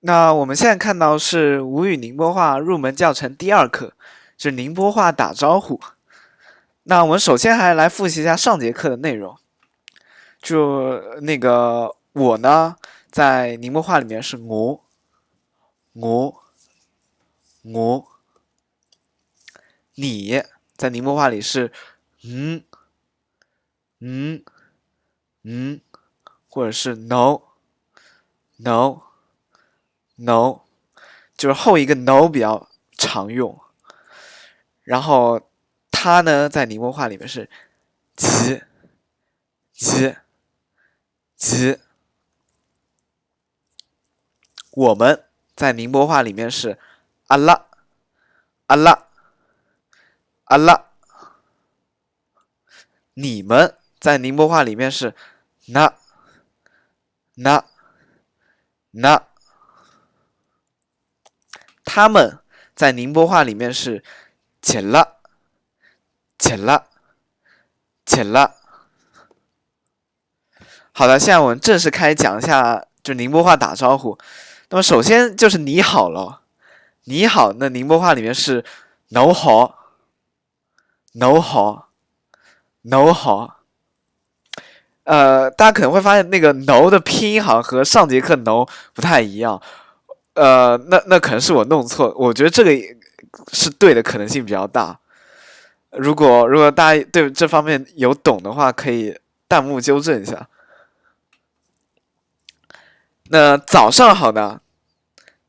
那我们现在看到是吴语宁波话入门教程第2课，是宁波话打招呼。那我们首先还来复习一下上节课的内容。就那个我呢，在宁波话里面是我，你在宁波话里是嗯嗯嗯，或者是 no，就是后一个 no 比较常用。然后他呢，在宁波话里面是急急。我们在宁波话里面是阿拉阿拉阿拉。你们在宁波话里面是那。他们在宁波话里面是钱了。好的，现在我们正式开始讲一下，就宁波话打招呼。那么首先就是你好了，你好，那宁波话里面是侬好。大家可能会发现那个 no 的拼音好像和上节课 no 不太一样。那可能是我弄错，我觉得这个是对的可能性比较大。如果大家对这方面有懂的话，可以弹幕纠正一下。那早上好呢，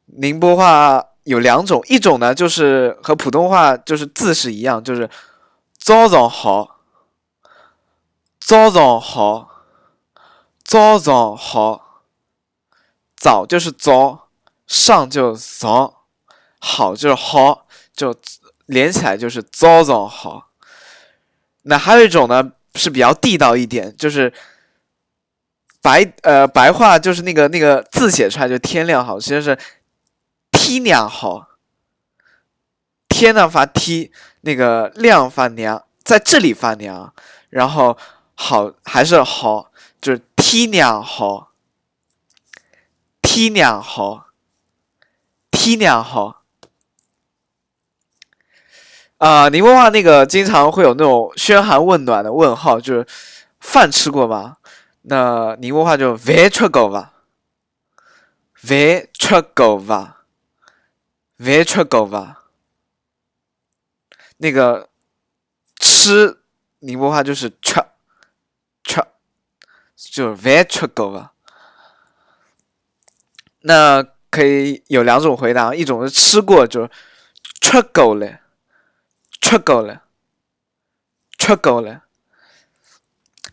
宁波话有2种，一种呢就是和普通话就是字是一样，就是早上好，早就是早，上就早，好就是好，就连起来就是早上好。那还有一种呢是比较地道一点，就是白话就是那个字写出来就天亮好，其实是天亮好。天呢发 t， 那个亮发娘，在这里发娘，然后好还是好，就是天亮好。宁波话那个经常会有那种嘘寒问暖的问号，就是饭吃过吗？那宁波话就饭吃过吧，那个吃宁波话就是吃，就是饭吃过吧。那可以有2种回答，一种是吃过，就是吃够了。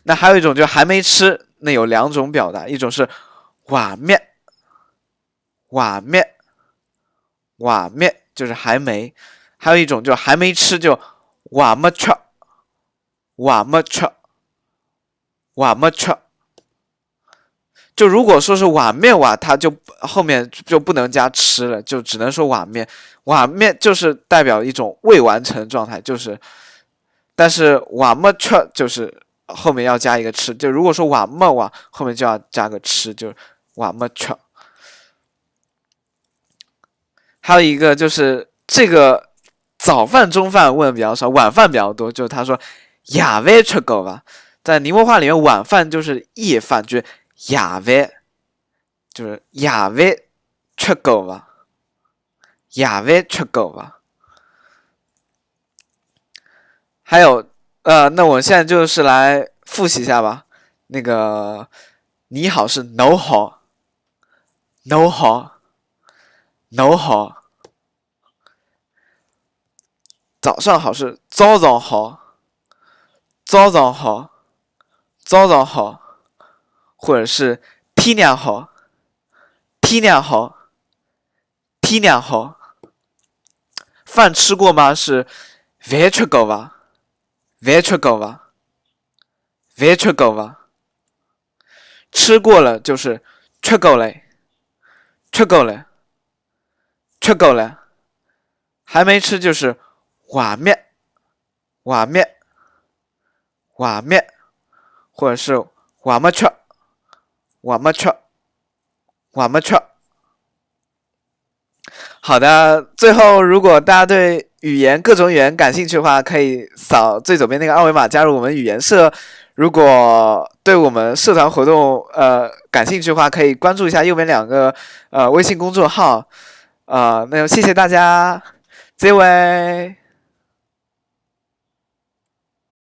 那还有一种就是还没吃，那有2种表达，一种是瓦面，就是还没；还有一种就还没吃，就瓦没吃。就如果说是瓦面瓦，它就后面就不能加吃了，就只能说瓦面。瓦面就是代表一种未完成状态，就是，但是瓦没吃就是后面要加一个吃，就如果说瓦没瓦后面就要加个吃，就是瓦没吃。还有一个就是这个早饭、中饭问的比较少，晚饭比较多，就是他说夜饭吃够吧，在宁波话里面晚饭就是夜饭，就是夜饭，就是夜饭吃够吧，还有那我现在就是来复习一下吧。那个你好是 no 好，早上好是早上好，或者是天亮好。饭吃过吗？是饭吃够吧，吃过了就是吃够了，还没吃就是瓦面，或者是瓦没吃。好的，最后如果大家对各种语言感兴趣的话，可以扫最左边那个二维码加入我们语言社。如果对我们社团活动感兴趣的话，可以关注一下右边两个微信公众号。那就谢谢大家，这位。